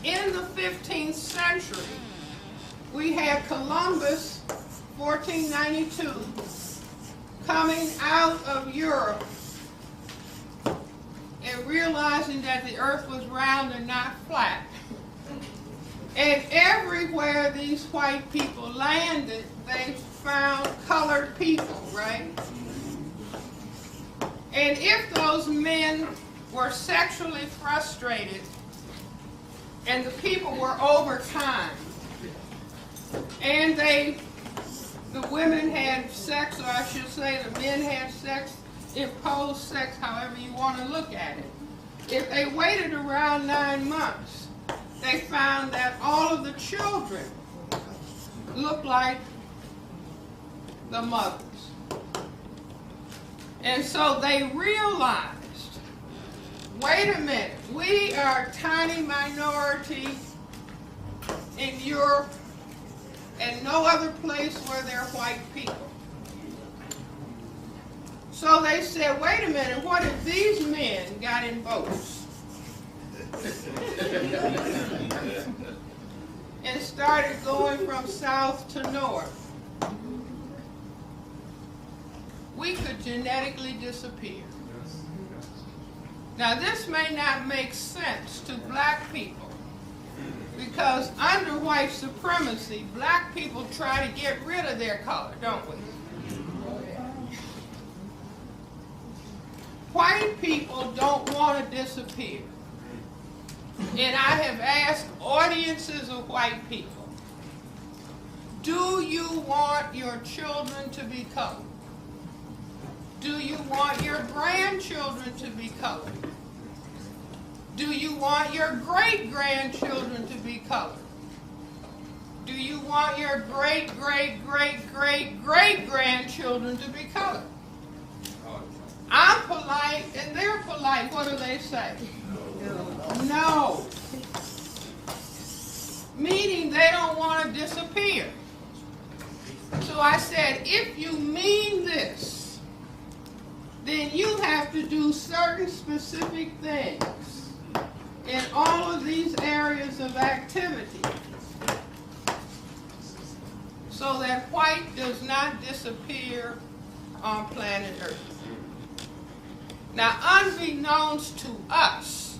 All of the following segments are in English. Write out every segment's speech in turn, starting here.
In the 15th century, we had Columbus, 1492, coming out of Europe and realizing that the earth was round and not flat. And everywhere these white people landed, they found colored people, right? And if those men were sexually frustrated and the people were over time, and the women had sex, or I should say the men had sex, imposed sex, however you want to look at it. If they waited around 9 months, they found that all of the children looked like the mothers. And so they realized, wait a minute, we are a tiny minority in Europe and no other place where there are white people. So they said, wait a minute, what if these men got in boats and started going from south to north? We could genetically disappear. Now this may not make sense to black people, because under white supremacy, black people try to get rid of their color, don't we? White people don't want to disappear. And I have asked audiences of white people, do you want your children to be colored? Do you want your grandchildren to be colored? Do you want your great-grandchildren to be colored? Do you want your great-great-great-great-great-grandchildren to be colored? I'm polite and they're polite. What do they say? No. Meaning they don't want to disappear. So I said, if you mean this, then you have to do certain specific things in all of these areas of activity so that white does not disappear on planet Earth. Now, unbeknownst to us,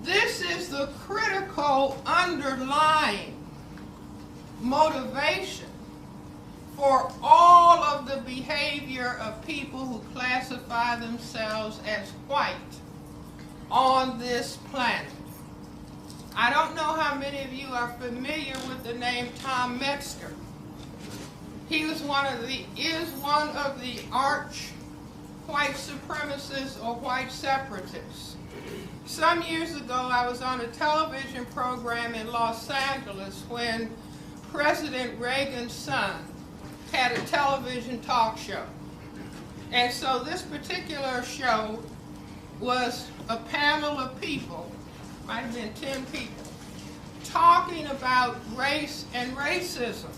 this is the critical underlying motivation for all of the behavior of people who classify themselves as white on this planet. I don't know how many of you are familiar with the name Tom Metzger. He was one of the arch white supremacists or white separatists. Some years ago, I was on a television program in Los Angeles when President Reagan's son had a television talk show. And so this particular show was a panel of people, might have been 10 people, talking about race and racism.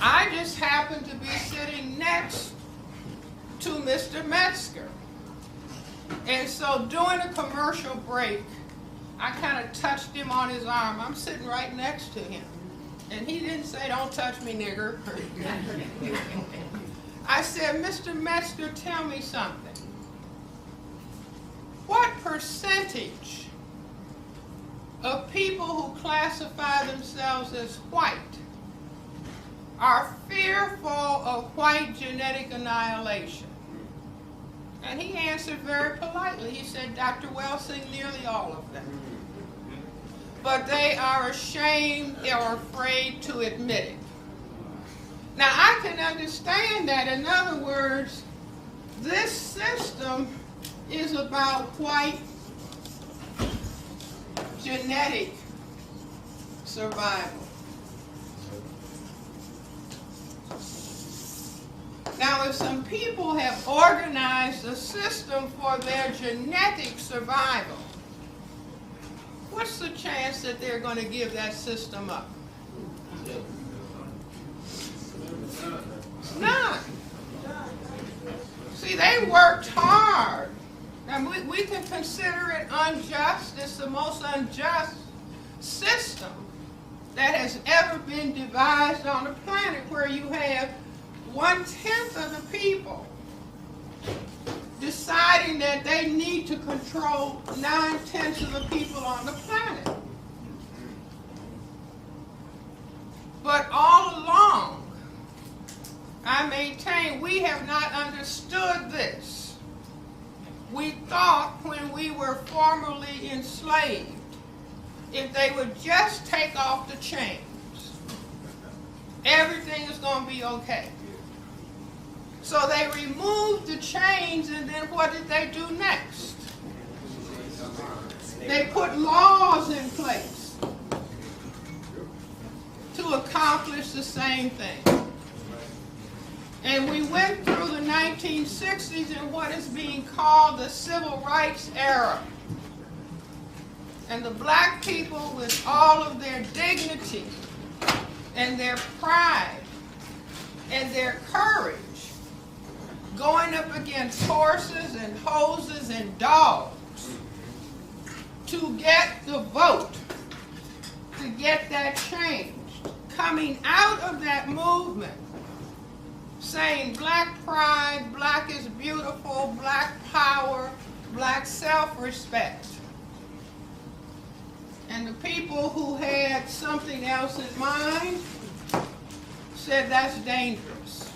I just happened to be sitting next to Mr. Metzger. And so during a commercial break, I kind of touched him on his arm. I'm sitting right next to him. And he didn't say, "Don't touch me, nigger." I said, "Mr. Metzger, tell me something. What percentage of people who classify themselves as white are fearful of white genetic annihilation?" And he answered very politely. He said, "Dr. Welsing, nearly all of them. But they are ashamed or afraid to admit it." Now, I can understand that. In other words, this system is about white genetic survival. Now, if some people have organized a system for their genetic survival, what's the chance that they're going to give that system up? None. See, they worked hard. And we can consider it unjust. It's the most unjust system that has ever been devised on the planet, where you have 1/10 of the people deciding that they need to control 9/10 of the people on the planet. But all along, I maintain we have not understood this. We thought when we were formerly enslaved, if they would just take off the chains, everything is going to be okay. So they removed the chains, and then what did they do next? They put laws in place to accomplish the same thing. And we went through the 1960s in what is being called the Civil Rights era. And the black people, with all of their dignity and their pride and their courage, going up against horses and hoses and dogs to get the vote, to get that changed, coming out of that movement, saying black pride, black is beautiful, black power, black self-respect. And the people who had something else in mind said that's dangerous.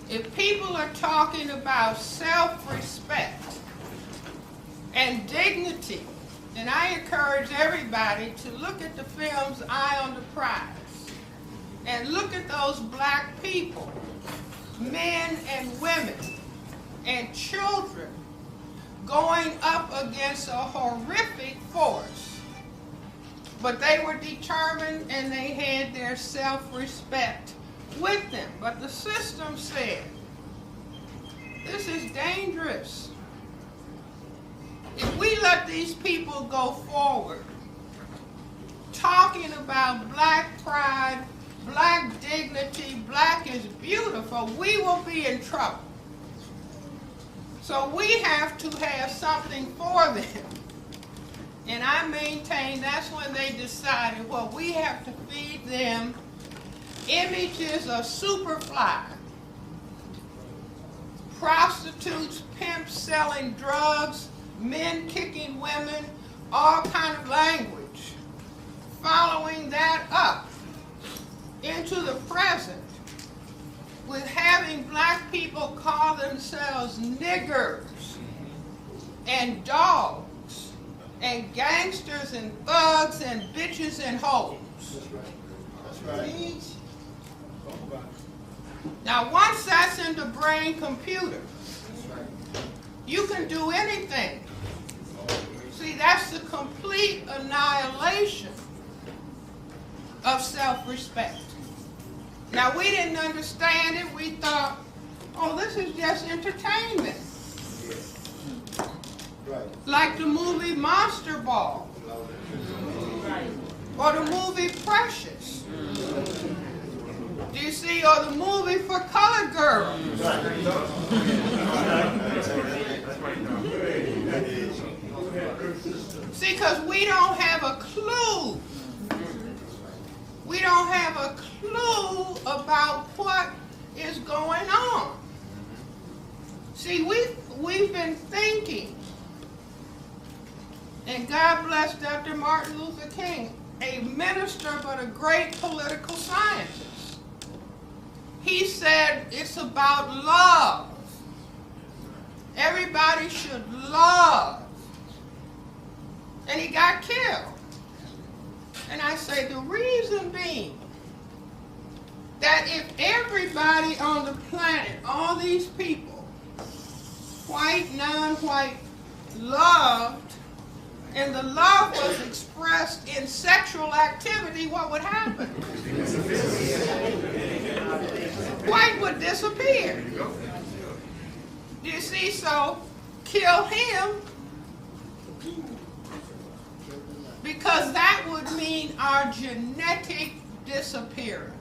If people are talking about self-respect and dignity, and I encourage everybody to look at the films Eye on the Prize and look at those black people, men and women and children, going up against a horrific force. But they were determined and they had their self-respect with them. But the system said, this is dangerous. If we let these people go forward, talking about black pride, black dignity, black is beautiful, we will be in trouble. So we have to have something for them. And I maintain that's when they decided, well, we have to feed them images of Superfly, prostitutes, pimps selling drugs, men kicking women, all kind of language. Following that up into the present with having black people call themselves niggers and dogs and gangsters and thugs and bitches and hoes. That's right. Now once that's in the brain computer, you can do anything. See, that's the complete annihilation of self-respect. Now, we didn't understand it. We thought, oh, this is just entertainment. Right. Like the movie Monster Ball. Right. Or the movie Precious. Do you see? Or the movie for colored girls. See, because we don't have a clue. We don't have a clue about what is going on. See, we've been thinking, and God bless Dr. Martin Luther King, a minister but a great political scientist. He said it's about love. Everybody should love. And he got killed. And I say the reason being that if everybody on the planet, all these people, white, non-white, loved, and the love was expressed in sexual activity, what would happen? White would disappear. You see, so kill him, because that would mean our genetic disappearance.